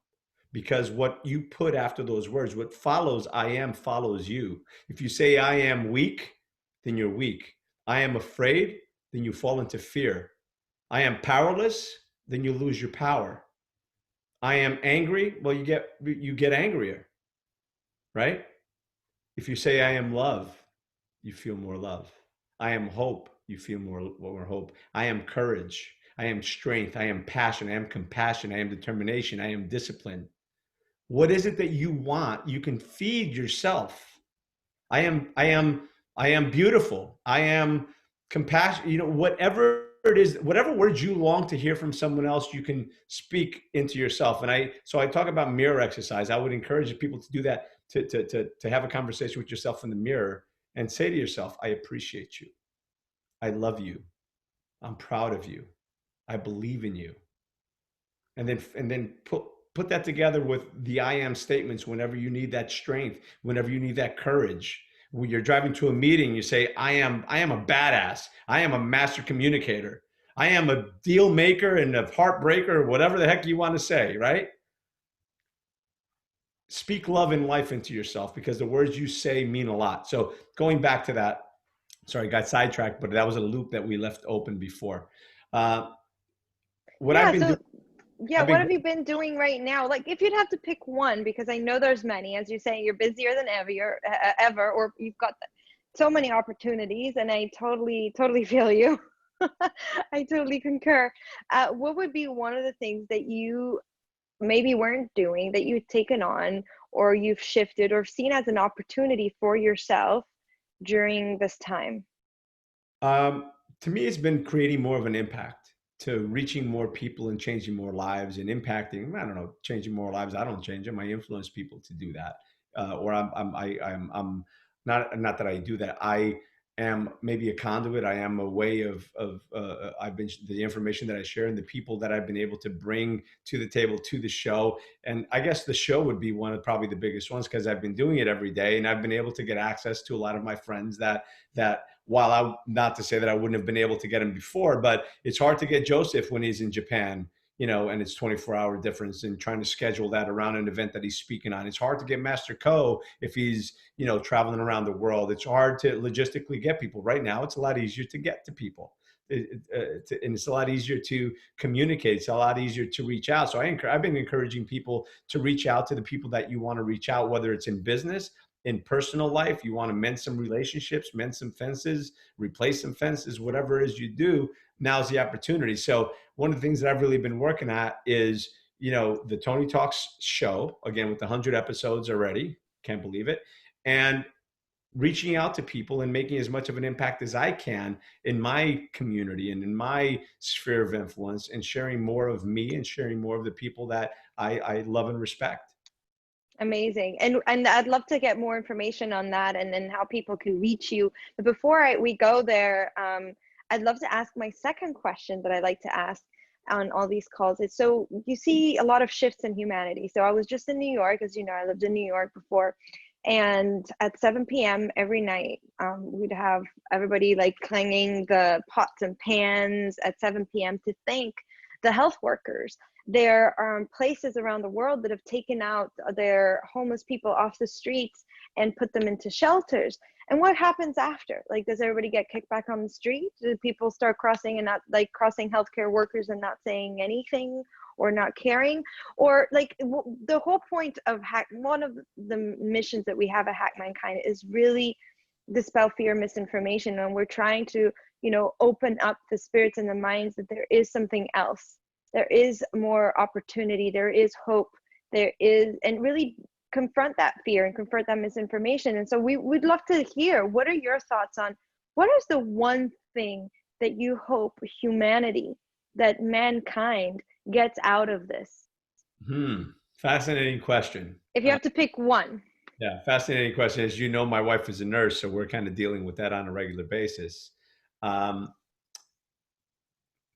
because what you put after those words, what follows I am follows you. If you say I am weak, then you're weak. I am afraid, then you fall into fear. I am powerless, then you lose your power. I am angry, well, you get angrier, right? If you say I am love, you feel more love. I am hope, you feel more hope. I am courage. I am strength. I am passion. I am compassion. I am determination. I am discipline. What is it that you want? You can feed yourself. I am beautiful. I am compassion. Whatever it is, whatever words you long to hear from someone else, you can speak into yourself. And I talk about mirror exercise. I would encourage people to do that, to have a conversation with yourself in the mirror and say to yourself, I appreciate you. I love you. I'm proud of you. I believe in you. And then put that together with the I am statements whenever you need that strength, whenever you need that courage, When you're driving to a meeting, you say, I am a badass. I am a master communicator. I am a deal maker and a heartbreaker, whatever the heck you want to say, right? Speak love and life into yourself, because the words you say mean a lot. So going back to that, sorry, I got sidetracked, but that was a loop that we left open before. Uh, what I've Yeah, been so doing, yeah, I've what been, have you been doing right now? Like if you'd have to pick one, because I know there's many, as you say, you're busier than ever, or you've got so many opportunities, and I totally feel you. I totally concur. What would be one of the things that you maybe weren't doing that you've taken on, or you've shifted or seen as an opportunity for yourself during this time? um, to me, it's been creating more of an impact, to reaching more people and changing more lives and impacting. I don't know, changing more lives. I don't change them. I influence people to do that. Or I'm not that I do that. I am maybe a conduit. I am a way of I've been the information that I share and the people that I've been able to bring to the table, to the show. And I guess the show would be one of probably the biggest ones, because I've been doing it every day, and I've been able to get access to a lot of my friends that while I, not to say that I wouldn't have been able to get him before, but it's hard to get Joseph when he's in Japan, and it's 24-hour difference, and trying to schedule that around an event that he's speaking on. It's hard to get Master Co if he's, traveling around the world. It's hard to logistically get people. Right now, it's a lot easier to get to people. And it's a lot easier to communicate. It's a lot easier to reach out. So I've been encouraging people to reach out to the people that you want to reach out, whether it's in business, in personal life, you want to mend some relationships, mend some fences, replace some fences, whatever it is you do, now's the opportunity. So one of the things that I've really been working at is, the Tony Talks show, again, with 100 episodes already, can't believe it. And reaching out to people and making as much of an impact as I can in my community and in my sphere of influence, and sharing more of me and sharing more of the people that I love and respect. Amazing. And I'd love to get more information on that, and then how people can reach you. But before we go there, I'd love to ask my second question that I like to ask on all these calls is, so you see a lot of shifts in humanity. So I was just in New York, as you know, I lived in New York before, and at 7 p.m. every night, we'd have everybody like clanging the pots and pans at 7 p.m. to thank the health workers. There are places around the world that have taken out their homeless people off the streets and put them into shelters. And what happens after? Like, does everybody get kicked back on the street? Do people start crossing and not, like, crossing healthcare workers and not saying anything or not caring? Or like the whole point of one of the missions that we have at Hack Mankind is really dispel fear, misinformation, and we're trying to, open up the spirits and the minds that there is something else. There is more opportunity, there is hope, there is, and really confront that fear and confront that misinformation. And so we'd love to hear, what are your thoughts on, what is the one thing that you hope humanity, that mankind gets out of this? Fascinating question. If you have to pick one. Yeah, fascinating question. As you know, my wife is a nurse, so we're kind of dealing with that on a regular basis. Um,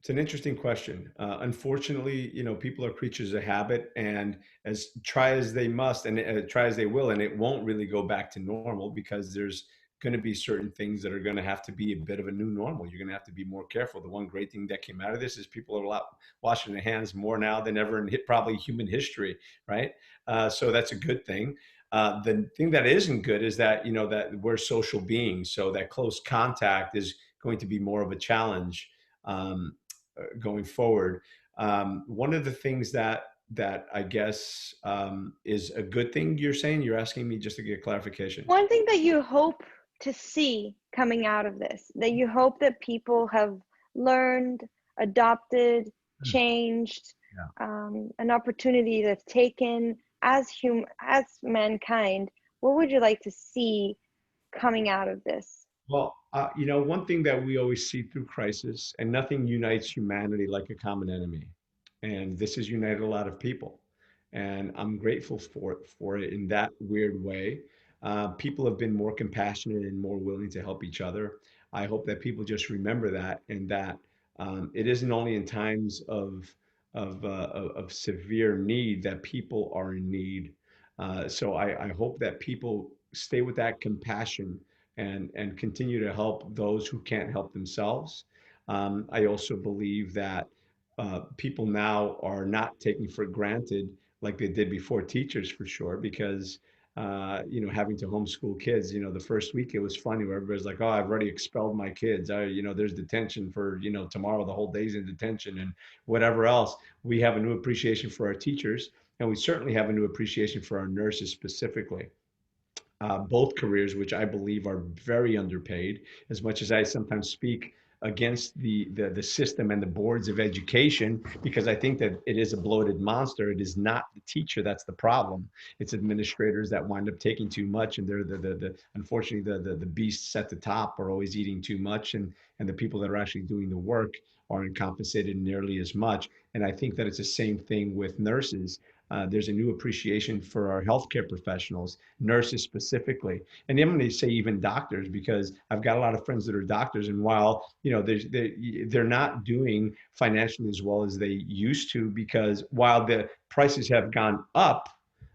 It's an interesting question. Unfortunately, people are creatures of habit, and as try as they must, and try as they will, and it won't really go back to normal, because there's going to be certain things that are going to have to be a bit of a new normal. You're going to have to be more careful. The one great thing that came out of this is people are washing their hands more now than ever in probably human history, right? So that's a good thing. The thing that isn't good is that that we're social beings, so that close contact is going to be more of a challenge. Going forward. One of the things that I guess is a good thing. You're asking me just to get clarification. One thing that you hope to see coming out of this, that you hope that people have learned, adopted, changed, an opportunity they've taken as mankind, what would you like to see coming out of this? Well, one thing that we always see through crisis, and nothing unites humanity like a common enemy, and this has united a lot of people, and I'm grateful for it in that weird way. People have been more compassionate and more willing to help each other. I hope that people just remember that, and that it isn't only in times of severe need that people are in need. So I hope that people stay with that compassion, and continue to help those who can't help themselves. I also believe that people now are not taking for granted like they did before, teachers for sure, because having to homeschool kids, the first week it was funny where everybody's like, oh, I've already expelled my kids. There's detention for, tomorrow, the whole day's in detention and whatever else. We have a new appreciation for our teachers, and we certainly have a new appreciation for our nurses specifically. Both careers, which I believe are very underpaid, as much as I sometimes speak against the system and the boards of education, because I think that it is a bloated monster. It is not the teacher that's the problem. It's administrators that wind up taking too much, and they're the unfortunately the beasts at the top are always eating too much, and the people that are actually doing the work aren't compensated nearly as much. And I think that it's the same thing with nurses. There's a new appreciation for our healthcare professionals, nurses specifically, and I'm going to say even doctors, because I've got a lot of friends that are doctors, and while they're not doing financially as well as they used to, because while the prices have gone up,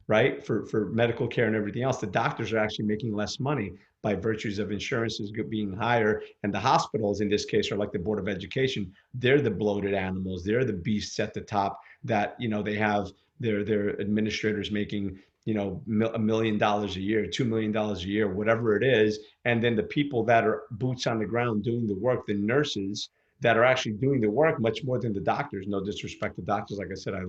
right, for medical care and everything else, the doctors are actually making less money by virtues of insurances being higher, and the hospitals in this case are like the Board of Education. They're the bloated animals. They're the beasts at the top that they have their administrators making $1 million a year, $2 million a year, whatever it is. And then the people that are boots on the ground doing the work, the nurses that are actually doing the work much more than the doctors. No disrespect to doctors. Like I said, I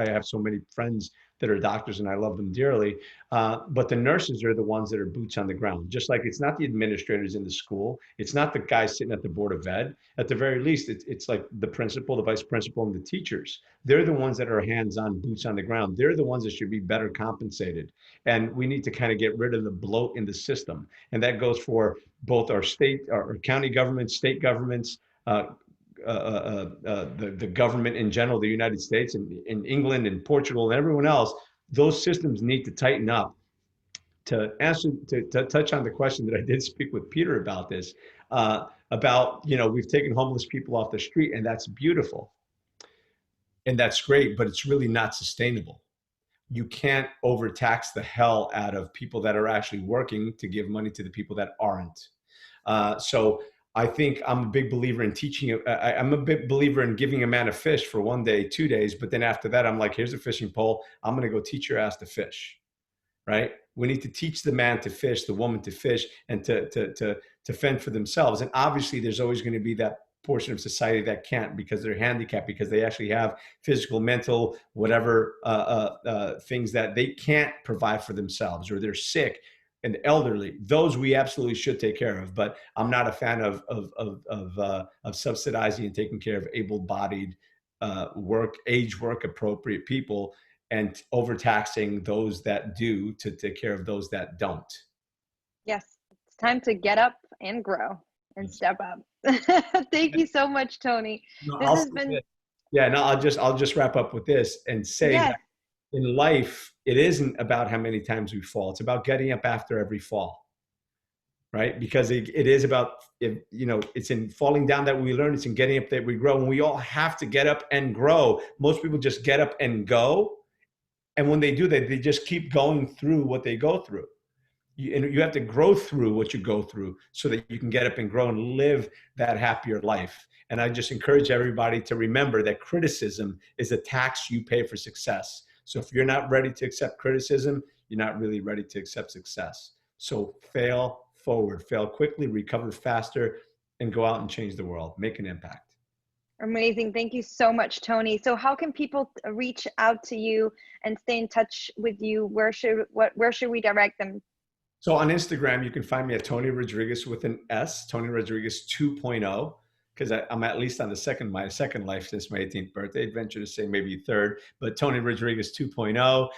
have so many friends that are doctors and I love them dearly. But the nurses are the ones that are boots on the ground. Just like it's not the administrators in the school. It's not the guys sitting at the Board of Ed. At the very least, it's like the principal, the vice principal, and the teachers. They're the ones that are hands-on, boots on the ground. They're the ones that should be better compensated. And we need to kind of get rid of the bloat in the system. And that goes for both our state, our county governments, state governments, the government in general, the United States and in England and Portugal and everyone else. Those systems need to tighten up. To answer, to touch on the question that I did speak with Peter about this, about, we've taken homeless people off the street, and that's beautiful. And that's great, but it's really not sustainable. You can't overtax the hell out of people that are actually working to give money to the people that aren't. So I think I'm a big believer in teaching. I'm a big believer in giving a man a fish for 1 day, 2 days. But then after that, I'm like, here's a fishing pole. I'm going to go teach your ass to fish. Right? We need to teach the man to fish, the woman to fish, and to fend for themselves. And obviously, there's always going to be that portion of society that can't, because they're handicapped, because they actually have physical, mental, whatever things that they can't provide for themselves, or they're sick and elderly. Those we absolutely should take care of. But I'm not a fan of subsidizing and taking care of able-bodied age work appropriate people, and overtaxing those that do to take care of those that don't. Yes, it's time to get up and grow and step up. Thank you so much, Tony. No, this has been. Yeah, no, I'll just wrap up with this and say that in life, it isn't about how many times we fall. It's about getting up after every fall, right? Because it is about, it's in falling down that we learn. It's in getting up that we grow. And we all have to get up and grow. Most people just get up and go. And when they do that, they just keep going through what they go through. And you have to grow through what you go through so that you can get up and grow and live that happier life. And I just encourage everybody to remember that criticism is a tax you pay for success. So if you're not ready to accept criticism, you're not really ready to accept success. So fail forward, fail quickly, recover faster, and go out and change the world, make an impact. Amazing. Thank you so much, Tony. So how can people reach out to you and stay in touch with you? Where should we direct them? So on Instagram, you can find me at Tony Rodrigues with an S, Tony Rodrigues 2.0, because I'm at least on my second life since my 18th birthday. I'd venture to say maybe third, but Tony Rodrigues 2.0.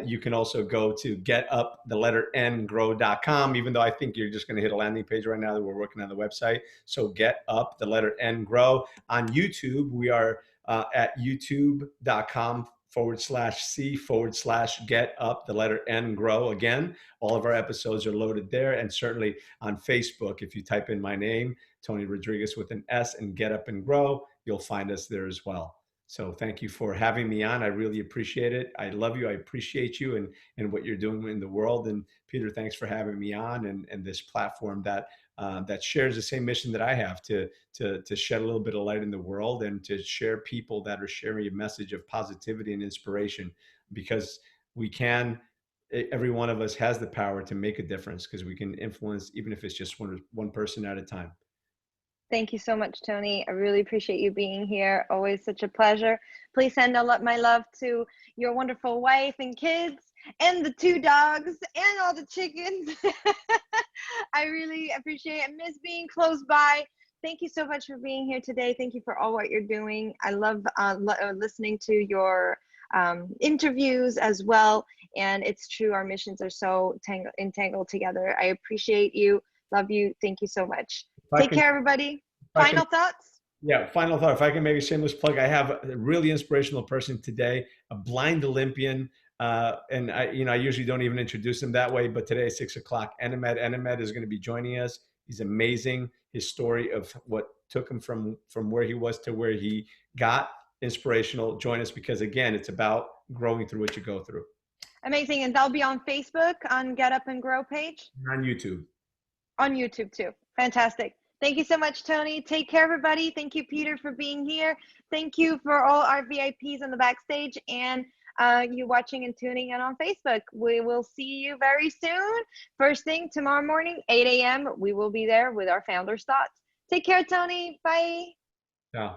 You can also go to getupthengrow.com, even though I think you're just going to hit a landing page right now that we're working on the website. So getupthengrow. On YouTube, we are at youtube.com/C/get-up-N-grow. Again, all of our episodes are loaded there. And certainly on Facebook, if you type in my name, Tony Rodrigues with an S, and Get Up and Grow, you'll find us there as well. So thank you for having me on. I really appreciate it. I love you. I appreciate you and what you're doing in the world. And Peter, thanks for having me on and this platform that that shares the same mission that I have to shed a little bit of light in the world and to share people that are sharing a message of positivity and inspiration, because we can. Every one of us has the power to make a difference because we can influence, even if it's just one person at a time. Thank you so much, Tony. I really appreciate you being here. Always such a pleasure. Please send a lot my love to your wonderful wife and kids and the 2 dogs and all the chickens. I really appreciate it. I miss being close by. Thank you so much for being here today. Thank you for all what you're doing. I love listening to your interviews as well. And it's true, our missions are so entangled together. I appreciate you. Love you. Thank you so much. Take care, everybody. Final thoughts? Yeah, final thought. If I can make a shameless plug, I have a really inspirational person today, a blind Olympian. And I usually don't even introduce him that way, but today at 6 o'clock, Enemed is going to be joining us. He's amazing. His story of what took him from where he was to where he got, inspirational. Join us because, again, it's about growing through what you go through. Amazing. And that'll be on Facebook, on Get Up and Grow page? On YouTube. On YouTube too. Fantastic. Thank you so much, Tony. Take care, everybody. Thank you, Peter, for being here. Thank you for all our VIPs on the backstage and you watching and tuning in on Facebook. We will see you very soon. First thing tomorrow morning, 8 a.m. We will be there with our founder's thoughts. Take care, Tony. Bye. Yeah.